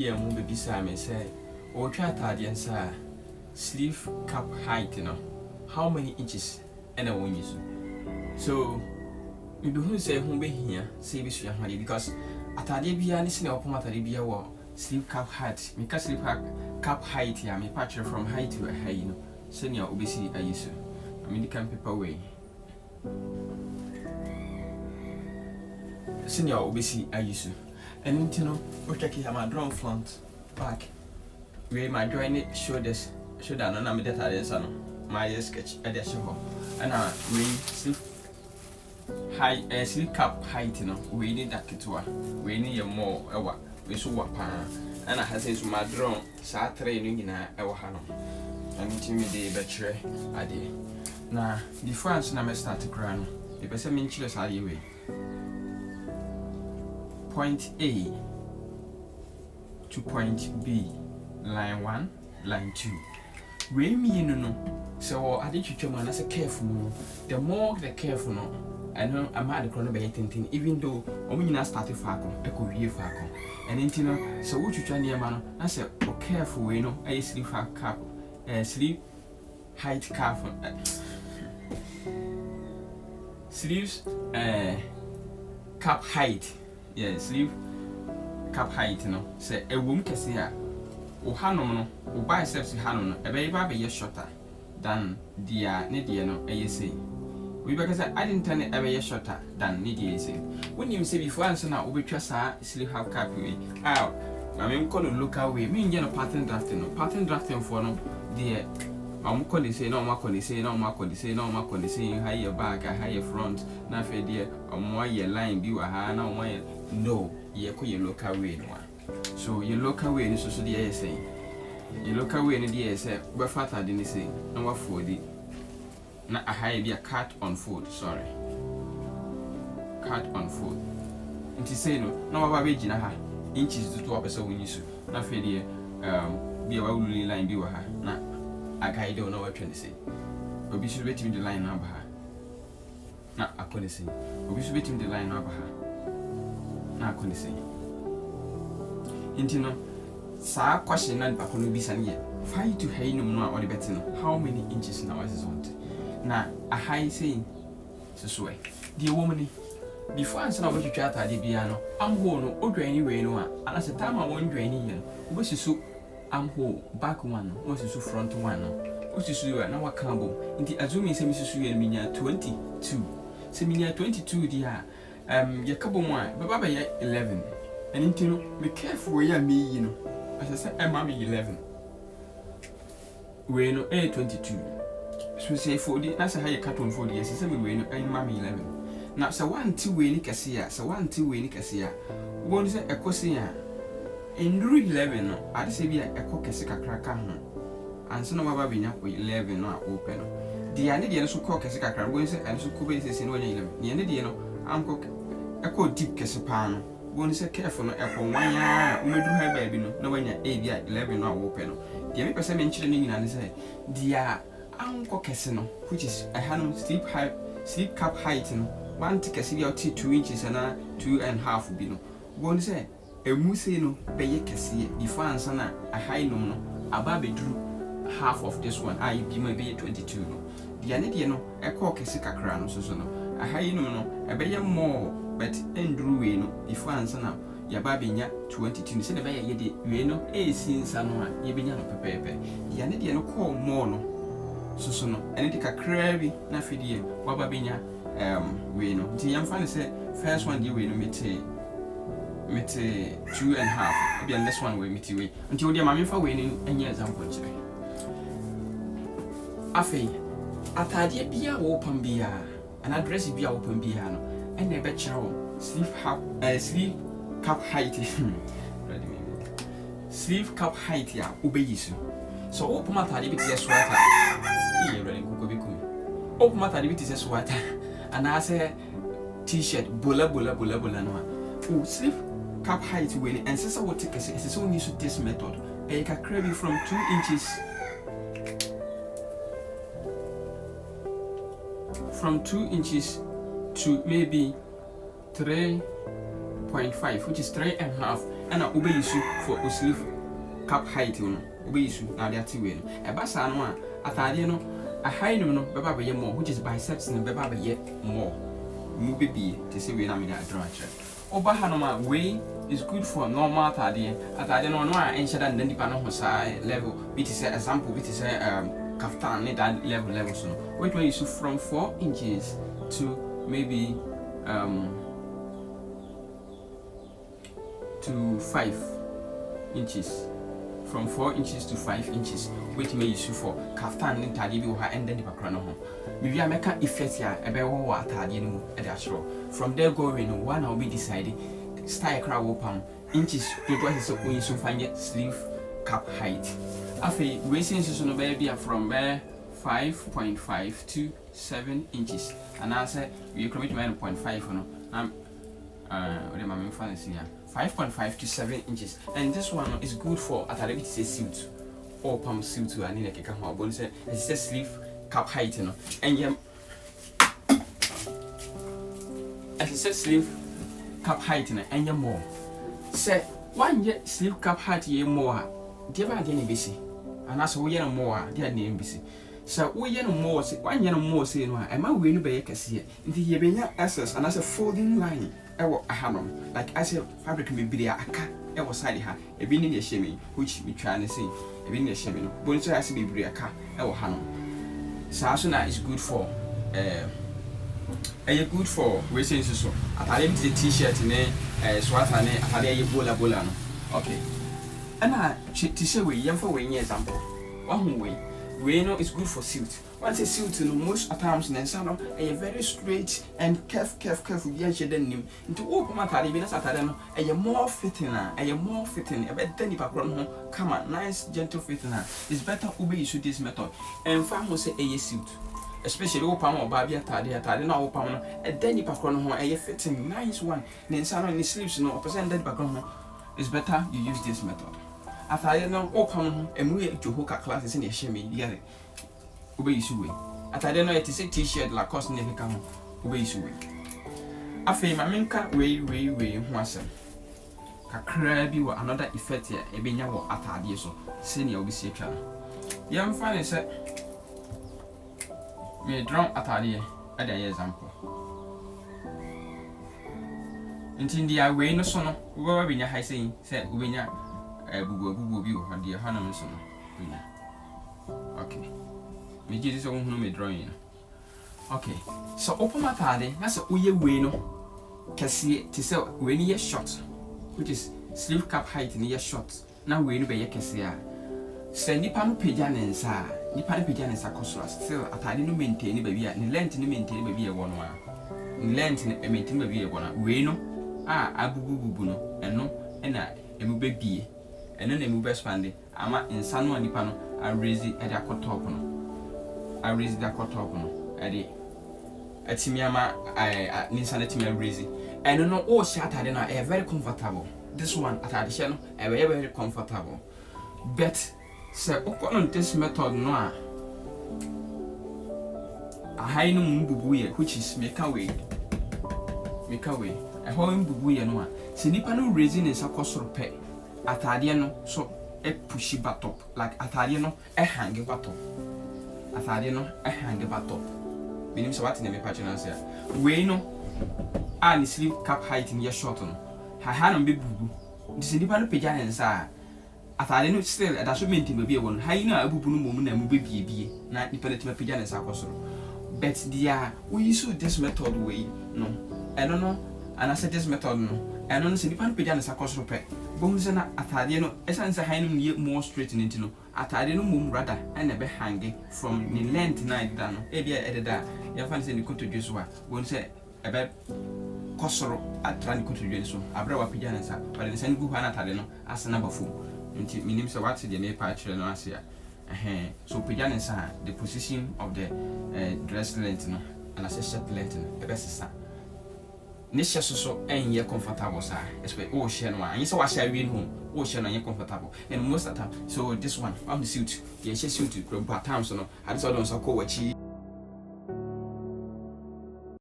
Yeah, movie beside me say, or try to sir, sleeve cap height, how many inches and a win use. So, we be who say who be here, say this your honey because at a debia listening upon at a debia war, sleeve cap height, because sleeve cap height here, me patch from height to a high, senior obesity I use. I mean, the can paper way. Senior obesity I use. And you know, what I my drum front, back, where my joint shoulders, shoulder, and I'm that I didn't my sketch at the show. And we sleep high, sleep cap height, we need that kitua, we need a more, we saw what pan, and I has to my drum, start training in our hanum. And intimidate betray, I did. Now, the France never start to crown, the person mean chillers are you. Point A to point B, line 1, line 2. We mean no. So I did you man as a careful. The more the careful no, I know I'm at the corner by 18, even though only not started falcon, I could be a falcon. And intino, so what you try near man, I said, oh careful, we know, I sleep cap, sleep height cap, sleeves, cap height. Yeah, sleeve cap height, say a woman can see her. O Hanom, o biceps Hanom, a baby shorter than the Nidiano, a say. We because I didn't tell it ever shorter than Nidia say. When you say before answer now, we trust her, sleeve have cap away. Oh, I mean, call look away, mean, pattern drafting for no, dear. I'm calling say no, Macon say no, Macon say no, Macon say higher back, a higher front, nothing dear, or more your line, be a high, no, you call your local way one. So your local way is also the essay. Your local way in the essay, but fatter than say, no what for the not a high be a cat on foot, sorry. Cat on foot. And to say no baby ha inches to 2 when you should not feel be a woolly line be her. Nah, I don't know what to say. But we should wait him the line number her. Not I couldn't say. But we should wait him the line number her. I couldn't say. Intino, sir, question and back on be san yet. 5 to hay no more or the better. How many inches now is want? Now, a high saying, so sway. Dear woman, before answer what you chat at the piano, I'm going or anyway, no one. And as a time I won't drain in, what's so I'm whole, back one, what's so front one. What's so now a combo. In the assuming semi and minia 22. Seminia 22, dear. Your couple one, but Baba 11. And into be careful where me, as I said, I'm 11. We know A 22. So say 40, that's a higher cut on 40 years, so we know I'm 11. Now, so 1 2 way Nicasia, so 1 2 way Nicasia. One is a cosia. In 11, I'd say be a cockasica cracker. And so no Baba 11 not open. The Andian so cockasica cracker, and so Cubase is in 11. The Andian, I'm cook a cold deep casapano. One is a careful no upon 1 year, we do her baby no when you're 11 not open. The only person mentioned and say, dear Uncle Cassino, which is a hand sleep cap height, 1 tick 2 inches and 2.5 bino. One say, a musino, pay a cassia, before answer a high no, a baby drew half of this one, I be maybe 22. The Andiano, a cock a sicker crown, so no, a high no, a better more. But Andrew Weno, if once now, your baby 22, said a yedi, you know, a sin sanwa, yebina pepe, yanidi no call mono, so no, and it a crabby, nafidi, wababinya, Weno. The young fan said, first one you will meet 2.5, be this one will meet you until your mammy for winning and years unfortunately. Afe, Atadia be a open beer, an address be open piano. And a better sleeve cap height. Sleeve cap height, ya, ubeyisu. So, open matter, it is a sweater. Open matter, it is a sweater. And I say t-shirt, bulla. Oh, sleeve cap height, when and since I will take a it's only use this method. A crabby from 2 inches. From 2 inches to maybe 3.5, which is 3.5, and obey issue for sleeve cap height, obey issue now they are two way. A bassa no atade a high no baba more, which is biceps and baba yet more. Movie to see when I'm in a draw. Obahanoma way is good for normal atade. Atade no ancient and then depend on side level. It is an example, it is a kaftan that level so. Wait when you shoot from 4 inches to maybe to 5 inches. From 4 inches to 5 inches, which may issue for kaftan and tadi will have ended the background home. Maybe I make an effect here about what tadi at that show. From there going, one will be decided style crowd open inches to what is when you find it sleeve cap height. After racing season baby from 5.5 to 7 inches, and I said we commit 1.5 no. What am I fancy here? 5.5 to 7 inches, and this one is good for atade which is a suit or palm suit to an in a keka ho bonus it's a sleeve cap height no and yeah as a sleeve cap height and yeah more say one year sleeve cap height ye more dear by the NBC and as we are more dear NBC so we are more 1 year more say no am I will be a cassia into ye be access and as a folding line a hammer, like I said, fabric may be a cat, I was side her, a bin in a shimmy, which we try to see, a bin in a shimmy, but has to be a cat, or hammer. Sasuna is good for good for racing so. I the t-shirt in a sweater, a bola. Okay. And I to say we young for way example. One way, we know it's good for suit. Once a suit in most times and some a very straight and careful yash than him into open my caribbeans at them a more fitting a better than background come on nice gentle fitting it's better obey issue this method and farm will say a suit especially open or baby at no open a denny background a fitting nice one then some in the sleeves no percent that background it's better you use this method after I know open and we to hook classes in a shimmy yeah obey issue way. At I don't know it is a t-shirt like cost never come obey issue way. I feel my minka way once. Kakra wa another effect here a benya wo atade so senior obi see twa. Yam fine say me drum atade at the example. Until the way no so no we go be nya high saying say we nya bubu bi wo de hanam so no. Okay. Me get this on me drawing. Okay, so open my tade, that's a uye way no. Kasi to say when you short, which is sleeve cap height in your short. Now we no be kasi ya. Send nipa no pagya nensa, nipa no pagya nensa kosoro. Still atade no maintain baby ya, ni length no maintain baby ya wono a. Ni length no maintain baby ya wono. We no abububu no, eno na emu be bie. Eno na emu be expand ama insa no nipa no a raise e da top no. I raise the cut up no ade atimiama ninsana timia raise and no all shattered na very comfortable this one atade she no very comfortable but say on this method no a high no mbubu ye which is make away a ho mbubu ye no a se nipa no raise ni sakosoro pe atade no so e push back up like atade no e hang back up atade no hang back top meaning so what in me patch na say we no and sleeve cap height in your short no ha no be bubu this nipa no pagya hensa atade no still that should maintain be won ha no abubu no mom na mu be bie na nipa no tima pagya hensa akosoro but dia we use this method way no I don't know and I said this method no I don't see nipa no pagya hensa akosoro pe bomu se na atade no esanse ha no more straight into no atade no mum rather and be hanging from the length night down e bia ededa ya fan se ni kotodwe so a won se e be kosoro atra ni kotodwe so abra wa pija na sa but the same go na atade no asena bafo nti minim se what the me pa kire no ase a so pija na sa the position of the dress length no and as shirt length no e be sesa ne hye so enye comfortable sa especially o hye no an so wa hye wi no o hye no enye comfortable and most of the time so this one I'm the suit yeah she suit but times no I just don't so ko wachi